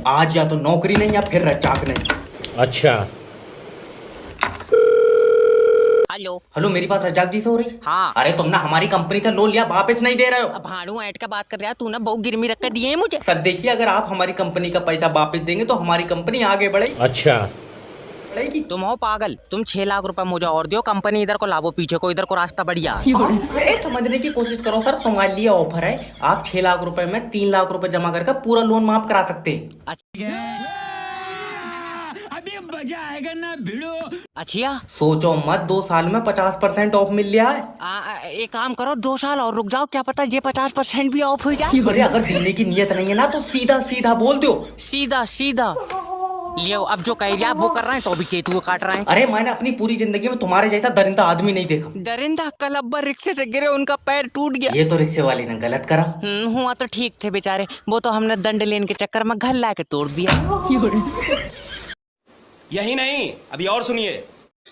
आज या तो नौकरी नहीं या फिर रज्जाक नहीं। अच्छा। हेलो। हेलो, मेरी बात रज्जाक जी से हो रही? हाँ। अरे तुम ना हमारी कंपनी से लोन लिया, वापस नहीं दे रहे हो। अब भाड़ू ऐट का बात कर रहा, तू ना बहुत गिरमी रख कर दिए है मुझे। सर देखिए, अगर आप हमारी कंपनी का पैसा वापस देंगे तो हमारी कंपनी आगे बढ़ेगी। अच्छा। बढ़ेगी। तुम हो पागल, तुम 6 लाख रुपए मुझे और दियो, कंपनी इधर को लाभो, पीछे को इधर को रास्ता बढ़िया। अरे समझने की कोशिश करो सर, तुम्हारे लिए ऑफर है। आप 6 लाख रुपए में 3 लाख रुपए जमा करके पूरा लोन माफ करा सकते हैं। अभी मजा आएगा ना भिड़ो। अच्छा, सोचो मत, 2 साल में 50% ऑफ मिल लिया है। एक काम करो, 2 साल और रुक जाओ, क्या पता ये 50% भी ऑफ हो जाए। अरे अगर देने की नियत नहीं है ना तो सीधा सीधा बोल दो। सीधा सीधा लियो। अब जो कह रहा वो कर रहे हैं तो भी चेतु को काट रहे हैं। अरे मैंने अपनी पूरी जिंदगी में तुम्हारे जैसा दरिंदा आदमी नहीं देखा। दरिंदा कल अब्बा रिक्शे से गिरे, उनका पैर टूट गया। ये तो रिक्शे वाले ने गलत करा। हुआ तो ठीक थे बेचारे, वो तो हमने दंड लेने के चक्कर में घर ला के तोड़ दिया। यही नहीं, अभी और सुनिए।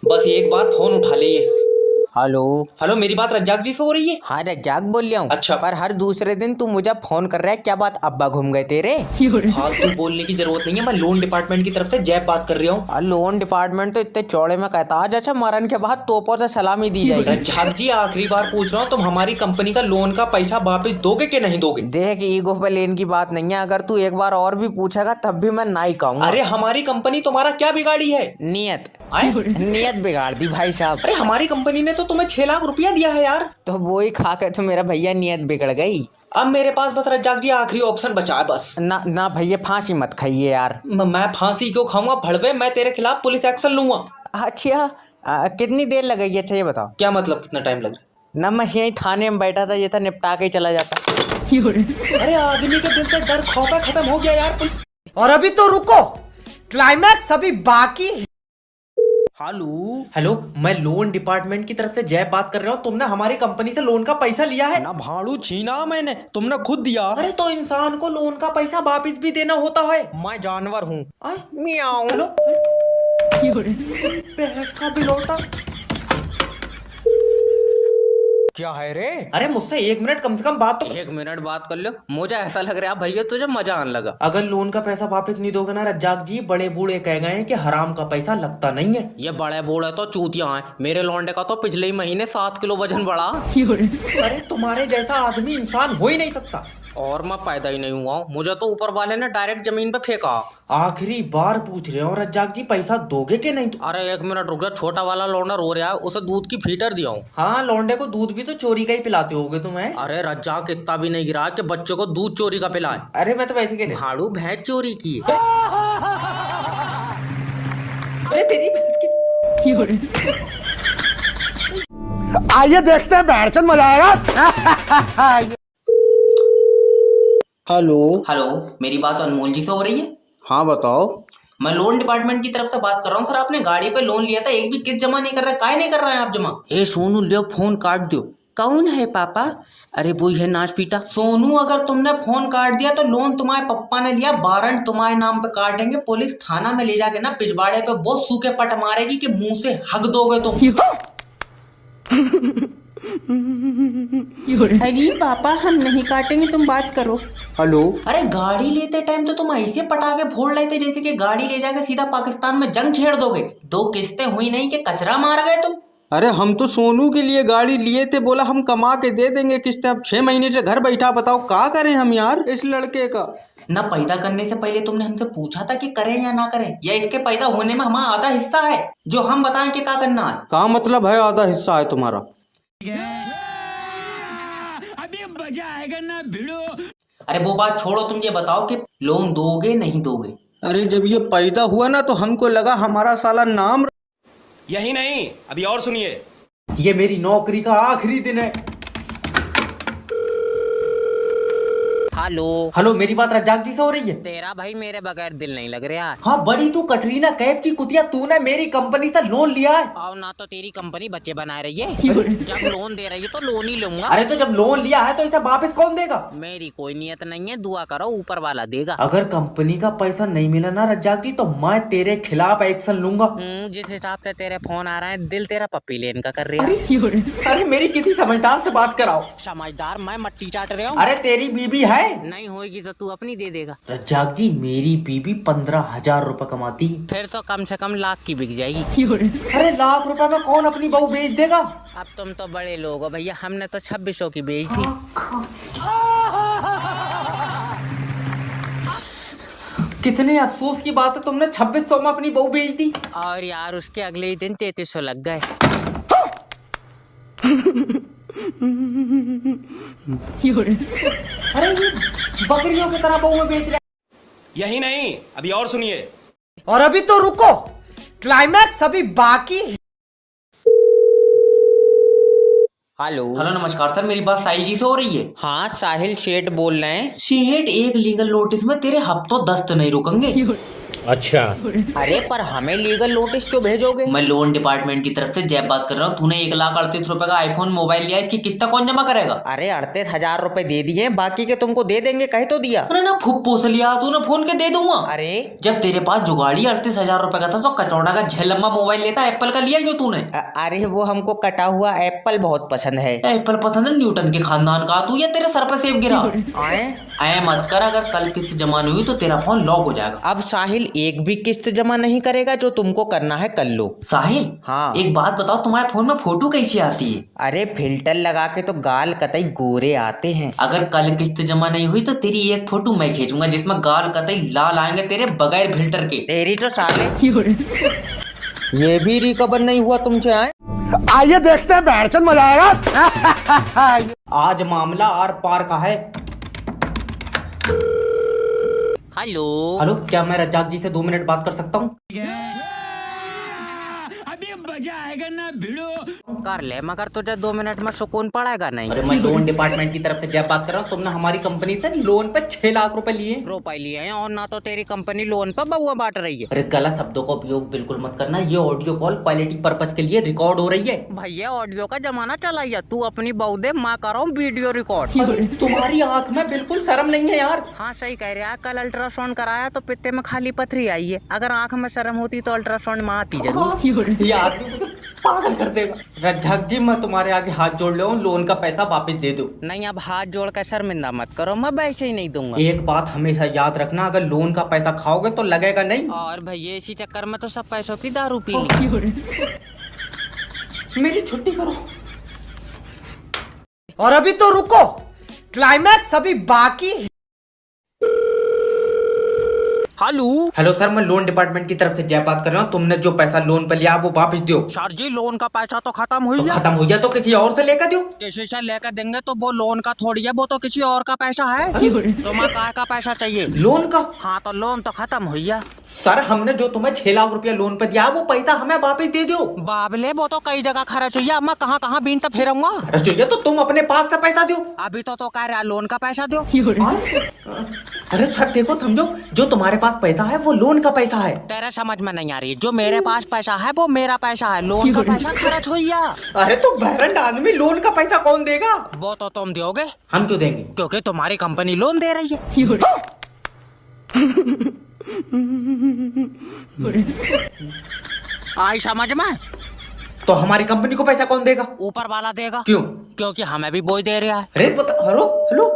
बस एक बार फोन उठा लीजिए। हेलो। हेलो, मेरी बात रज्जाक जी से हो रही है? हाँ रज्जाक बोल रहा हूँ। अच्छा। पर हर दूसरे दिन तू मुझे फोन कर रहा है, क्या बात, अब्बा घूम गए तेरे? फालतू बोलने की जरूरत नहीं है, मैं लोन डिपार्टमेंट की तरफ से जैब बात कर रही हूँ। लोन डिपार्टमेंट तो इतने चौड़े में कहता आज, अच्छा मरण के बाद तोपों से सलामी दी जाएगी। रज्जाक जी आखिरी बार पूछ रहा हूँ, तुम हमारी कंपनी का लोन का पैसा वापस दोगे कि नहीं दोगे? देख, ईगो पे लेन की बात नहीं है, अगर तू एक बार और भी पूछेगा तब भी मैं नहीं कहूँगा। अरे हमारी कंपनी तुम्हारा क्या बिगाड़ी है? नियत आए? नियत बिगाड़ दी भाई साहब। अरे हमारी कंपनी ने तो तुम्हें 6 लाख रुपया दिया है यार। तो वो ही खा के तो मेरा भैया नियत बिगड़ गई। अब मेरे पास बस रज्जाक जी आखिरी ऑप्शन बचा है बस। ना ना भैया, फांसी मत खाइए यार। मैं फांसी क्यों खाऊंगा भड़वे, मैं तेरे खिलाफ पुलिस एक्शन लूंगा। अच्छा, कितनी देर लगेगी? अच्छा ये बताओ। क्या मतलब कितना टाइम लग रहा ना मैं यही थाने में बैठा था, ये था निपटा के ही चला जाता। है? अरे आदमी के दिल से डर खौफ खत्म हो गया यार। और अभी तो रुको, क्लाइमैक्स अभी बाकी है। हेलो, मैं लोन डिपार्टमेंट की तरफ से जय बात कर रहा हूँ। तुमने हमारी कंपनी से लोन का पैसा लिया है ना भाड़ू छीना मैंने, तुमने खुद दिया। अरे तो इंसान को लोन का पैसा वापिस भी देना होता है। मैं जानवर हूँ। मियाओ। हेलो, भैंस का बिलौटा। क्या है रे? अरे मुझसे 1 मिनट कम से कम बात तो। 1 मिनट बात कर लो, मुझे ऐसा लग रहा है भैया तुझे मजा आने लगा। अगर लोन का पैसा वापस नहीं दोगे ना रज्जाक जी, बड़े बूढ़े कह गए हैं कि हराम का पैसा लगता नहीं है। ये बड़े बूढ़े तो चूतिया हैं, मेरे लौंडे का तो पिछले ही महीने 7 किलो वजन बढ़ा। अरे तुम्हारे जैसा आदमी इंसान हो ही नहीं सकता। और मैं पैदा ही नहीं हुआ हूँ, मुझे तो ऊपर वाले ने डायरेक्ट जमीन पे फेंका। आखिरी बार पूछ रहे हो रज्जाक जी, पैसा दोगे कि नहीं? अरे 1 मिनट रुक जा, छोटा वाला लौंडा रो रहा है, उसे दूध की फीटर दिया हूँ। हाँ, लौंडे को दूध भी तो चोरी का ही पिलाते होगे तुम्हें। अरे रज्जाक इतना भी नहीं गिरा कि बच्चों को दूध चोरी का पिलाए। अरे मैं तो वैसे कह रहा। भाड़ू भैंस चोरी की। अरे तेरी भैंस की। आइए देखते हैं, बैठचंद मजा आएगा। हेलो। हेलो, मेरी बात अनमोल जी से हो रही है? हाँ बताओ। मैं लोन डिपार्टमेंट की तरफ से बात कर रहा हूँ सर। आपने गाड़ी पे लोन लिया था, एक भी किस्त जमा नहीं कर रहा है, काहे नहीं कर रहे हैं आप जमा? ए सोनू, ले फोन काट दो। कौन है पापा? अरे वो है नाच पीटा सोनू, अगर तुमने फोन काट दिया तो लोन तुम्हारे पप्पा ने लिया, वारंट तुम्हारे नाम पे काटेंगे, पुलिस थाना में ले जाके ना पिछवाड़े पे बहुत सूखे पट मारेगी कि मुंह से हक दोगे तुम। अरे पापा, हम नहीं काटेंगे, तुम बात करो। हेलो। अरे गाड़ी लेते टाइम तो तुम ऐसे पटाखे फोड़ लेते जैसे कि गाड़ी ले जाके सीधा पाकिस्तान में जंग छेड़ दोगे। 2 किस्तें हुई नहीं कि कचरा मार गए तुम। अरे हम तो सोनू के लिए गाड़ी लिए थे, बोला हम कमा के दे देंगे किस्तें। अब 6 महीने से घर बैठा, बताओ क्या करें हम यार इस लड़के का। ना पैदा करने से पहले तुमने हमसे पूछा था कि करें या ना करें, या इसके पैदा होने में हमारा आधा हिस्सा है जो हम बताएं कि क्या करना है? क्या मतलब है आधा हिस्सा है तुम्हारा? अभी मजा आएगा ना भिड़ो। अरे वो बात छोड़ो, तुम ये बताओ कि लोन दोगे नहीं दोगे? अरे जब ये पैदा हुआ ना तो हमको लगा हमारा साला नाम। यही नहीं, अभी और सुनिए। ये मेरी नौकरी का आखिरी दिन है। हेलो, मेरी बात रज्जाक जी से हो रही है? तेरा भाई मेरे बगैर दिल नहीं लग रहा। हाँ, बड़ी तू कटरीना कैफ की कुतिया, तूने मेरी कंपनी से लोन लिया है। और ना तो तेरी कंपनी बच्चे बना रही है, जब लोन दे रही है तो लोन ही लूंगा। अरे तो जब लोन लिया है तो इसे वापस कौन देगा? मेरी कोई नियत नहीं है, दुआ करो ऊपर वाला देगा। अगर कंपनी का पैसा नहीं मिला ना रज्जाक जी, तो मैं तेरे खिलाफ एक्शन लूंगा। जिस हिसाब से तेरे फोन आ रहे हैं, दिल तेरा पप्पी लेन का कर रही है। अरे मेरी किसी समझदार से बात कराओ। समझदार मैं मट्टी चाट रहा हूँ। अरे तेरी बीबी है। नहीं होगी तो तू अपनी दे देगा। रज्जाक जी, मेरी बीबी 15,000 रुपए कमाती है। फिर तो कम से कम लाख की बिक जाएगी। अरे लाख रुपए में कौन अपनी बहू बेच देगा? अब तुम तो बड़े लोग हो भैया, हमने तो 2600 की बेच दी। कितने अफसोस की बात है, तुमने 2600 में अपनी बहू बेच दी। और यार उसके अगले ही दिन 3300 लग गए। अरे ये बकरियों की तरह बहू बेच रहे। यही नहीं, अभी और सुनिए। और अभी तो रुको, क्लाइमैक्स अभी बाकी है। हेलो। हेलो नमस्कार सर, मेरी बात साहिल जी से हो रही है? हाँ साहिल शेठ बोल रहे हैं। शेठ, एक लीगल नोटिस में तेरे हफ्तों दस्त नहीं रुकेंगे। अच्छा। अरे पर हमें लीगल नोटिस क्यों भेजोगे? मैं लोन डिपार्टमेंट की तरफ से जैब बात कर रहा हूँ। तूने 1,38,000 रुपए का आईफोन मोबाइल लिया, इसकी किस्त कौन जमा करेगा? अरे 38,000 रुपए दे दिए, बाकी के तुमको दे देंगे, कह तो दिया। अरे ना फुप्पो से लिया, तूने फोन के दे दूंगा। अरे जब तेरे पास जुगाड़ी 38,000 रुपए का था तो कचौड़ा का झलम्बा मोबाइल लेता, एप्पल का लिया क्यों तूने? अरे वो हमको कटा हुआ एप्पल बहुत पसंद है। एप्पल पसंद है? न्यूटन के खानदान का तू, या तेरे सर पे सेब गिरा? ऐ मत कर, अगर कल किस्त जमा नहीं हुई तो तेरा फोन लॉक हो जाएगा। अब साहिल एक भी किस्त जमा नहीं करेगा, जो तुमको करना है कर लो। साहिल, हाँ। एक बात बताओ, तुम्हारे फोन में फोटो कैसी आती है? अरे फिल्टर लगा के तो गाल कतई गोरे आते हैं। अगर कल किस्त जमा नहीं हुई तो तेरी एक फोटो मैं खींचूंगा जिसमें गाल कतई लाल आएंगे तेरे, बगैर फिल्टर के। तेरी तो साले ये भी रिकवर नहीं हुआ तुमसे। आए आइए देखते हैं, बैठचंद मजा आएगा। आज मामला आर पार का है। हेलो। हेलो, क्या मैं रज्जाक जी से 2 मिनट बात कर सकता हूँ? अभी मजा आएगा ना भिड़ो। कर ले, मगर तुझे 2 मिनट में सुकून पड़ेगा नहीं। अरे मैं लोन डिपार्टमेंट की तरफ से जब बात कर रहा हूँ। तुमने हमारी कंपनी से लोन पे 6 लाख रुपए लिए। रुपए लिए हैं, और ना तो तेरी कंपनी लोन पर बउआ बांट रही है। अरे गलत शब्दों का उपयोग बिल्कुल मत करना। ये ऑडियो कॉल क्वालिटी पर्पज के लिए रिकॉर्ड हो रही है। भैया ऑडियो का जमाना चला है, तू अपनी बहू दे, मैं करो वीडियो रिकॉर्ड। अरे तुम्हारी आंख में बिल्कुल शर्म नहीं है यार। हाँ सही कह रहे हैं, कल अल्ट्रासाउंड कराया तो पित्ते में खाली पथरी आई है। अगर आंख में शर्म होती तो अल्ट्रासाउंड में आती जरूर। ये आदमी मुझे पागल कर देगा। रज्जाक जी, मैं तुम्हारे आगे हाथ जोड़ ले, लोन का पैसा वापस दे दो। नहीं, अब हाथ जोड़ कर शर्मिंदा मत करो, मैं वैसे ही नहीं दूंगा। एक बात हमेशा याद रखना, अगर लोन का पैसा खाओगे तो लगेगा नहीं। और भैया इसी चक्कर में तो सब पैसों की दारू पी ली। मेरी छुट्टी करो। और अभी तो रुको, क्लाइमैक्स अभी बाकी है। हेलो। हेलो सर, मैं लोन डिपार्टमेंट की तरफ से जय बात कर रहा हूँ। तुमने जो पैसा लोन पे लिया वो वापस दो। सर जी, लोन का पैसा तो खत्म हो तो गया। खत्म हो गया तो किसी और से लेकर दो। किसी से लेकर देंगे तो वो लोन का थोड़ी है, वो तो किसी और का पैसा है। तुम्हें काय का पैसा चाहिए? लोन का? हाँ तो लोन तो खत्म हो गया। सर, हमने जो तुम्हें 6 लाख रुपया लोन पे दिया वो पैसा हमें वापस दे दो। बाबले, वो तो कई जगह खर्च हुई है, मैं कहाँ कहाँ बीन तो फेरूंगा। तो तुम अपने पास का पैसा दो। अभी तो कह रहा लोन का पैसा दो। अरे सर देखो, समझो, जो तुम्हारे पास पैसा है वो लोन का पैसा है। तेरे समझ में नहीं आ रही, जो मेरे पास पैसा है वो मेरा पैसा है, लोन का पैसा खर्च हुई है। अरे तो बहरन आदमी, लोन का पैसा कौन देगा? वो तो तुम दोगे। हम क्यों देंगे? क्योंकि तुम्हारी कंपनी लोन दे रही है। आई समझ में? तो हमारी कंपनी को पैसा कौन देगा? ऊपर वाला देगा। क्यों? क्योंकि हमें भी बोझ दे रहा है। अरे बता, हेलो हेलो,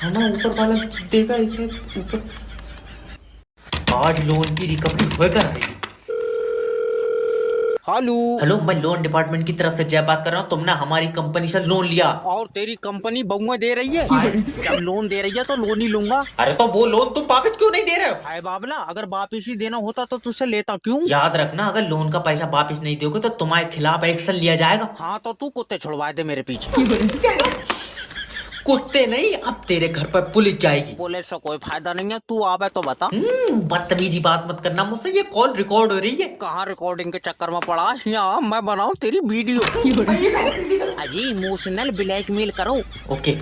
हमें ऊपर वाला देगा इसे ऊपर। आज लोन की रिकवरी होकर आएगी। हेलो। हेलो, मैं लोन डिपार्टमेंट की तरफ से जय बात कर रहा हूँ। तुमने हमारी कंपनी से लोन लिया और तेरी कंपनी बउआ दे रही है। जब लोन दे रही है तो लोन ही लूंगा। अरे तो वो लोन तुम वापस क्यों नहीं दे रहे हो? हाय बाबला, अगर वापिस ही देना होता तो तुझसे लेता क्यों? याद रखना, अगर लोन का पैसा वापस नहीं दोगे तो तुम्हारे खिलाफ एक्शन लिया जाएगा। हाँ तो तू कुत्ते छुड़वा दे मेरे पीछे। कुत्ते नहीं, अब तेरे घर पर पुलिस जाएगी। पुलिस से कोई फायदा नहीं है, तू आवे तो बता। बदतमीजी बात मत करना मुझसे, ये कॉल रिकॉर्ड हो रही है। कहाँ रिकॉर्डिंग के चक्कर में पड़ा? यहाँ मैं बनाऊँ तेरी वीडियो। अजी इमोशनल ब्लैकमेल करो। ओके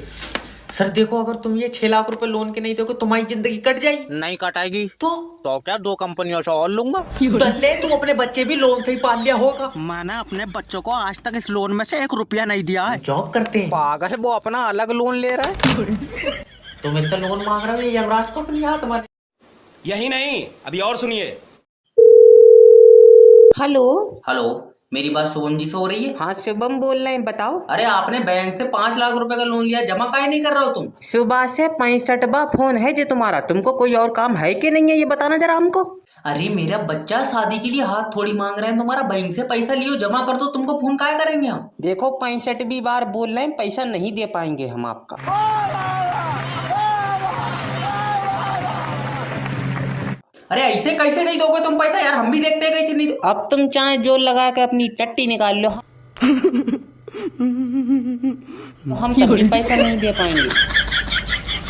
सर, देखो, अगर तुम ये 6 लाख रुपए लोन के नहीं दोगे तुम्हारी जिंदगी कट जाएगी। नहीं कटाएगी तो क्या 2 कंपनियों से और लूंगा। दल्ले, तू अपने बच्चे भी लोन से ही पाल लिया होगा। मैंने अपने बच्चों को आज तक इस लोन में से 1 रुपया नहीं दिया है। जॉब करते हैं। पागल है, वो अपना अलग लोन ले रहा है। तुम इससे लोन मांग रहे हो, यमराज को अपनी हाथ मारे। यही नहीं, अभी और सुनिए। हेलो। हेलो, मेरी बात शुभम जी से हो रही है? हाँ शुभम बोल रहे हैं, बताओ। अरे आपने बैंक से 5 लाख रुपए का लोन लिया, जमा काहे नहीं कर रहे हो तुम? सुबह से 65वां फोन है जी तुम्हारा, तुमको कोई और काम है कि नहीं है ये बताना जरा हमको। अरे मेरा बच्चा शादी के लिए हाथ थोड़ी मांग रहे हैं तुम्हारा, बैंक से पैसा लियो जमा कर दो, तुमको फोन काहे करेंगे हम? देखो 65वीं बार बोल रहे हैं, पैसा नहीं दे पाएंगे हम आपका। अरे ऐसे कैसे नहीं दोगे तुम पैसा यार, हम भी देखते हैं कैसे नहीं दो। अब तुम चाहे जोर लगा के अपनी टट्टी निकाल लो, हम तभी पैसा नहीं दे पाएंगे।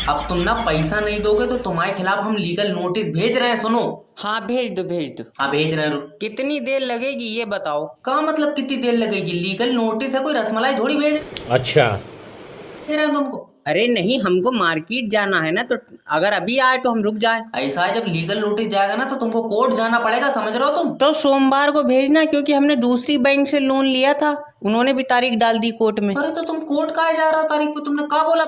अब तुम ना पैसा नहीं दोगे तो तुम्हारे खिलाफ हम लीगल नोटिस भेज रहे हैं, सुनो। हाँ भेज दो भेज दो। हाँ भेज रहे हैं। कितनी देर लगेगी ये बताओ। का मतलब कितनी देर लगेगी? लीगल नोटिस है, कोई रसमलाई थोड़ी भेज अच्छा। रहे हैं तुमको। अरे नहीं, हमको मार्केट जाना है ना, तो अगर अभी आए तो हम रुक जाए। ऐसा है जब लीगल नोटिस जाएगा ना तो तुमको कोर्ट जाना पड़ेगा, समझ रहे हो तुम? तो सोमवार को भेजना, क्योंकि हमने दूसरी बैंक से लोन लिया था, उन्होंने भी तारीख डाल दी कोर्ट में। अरे तो तुम कोर्ट काहे जा रहे हो तारीख पे? तुमने क्या बोला?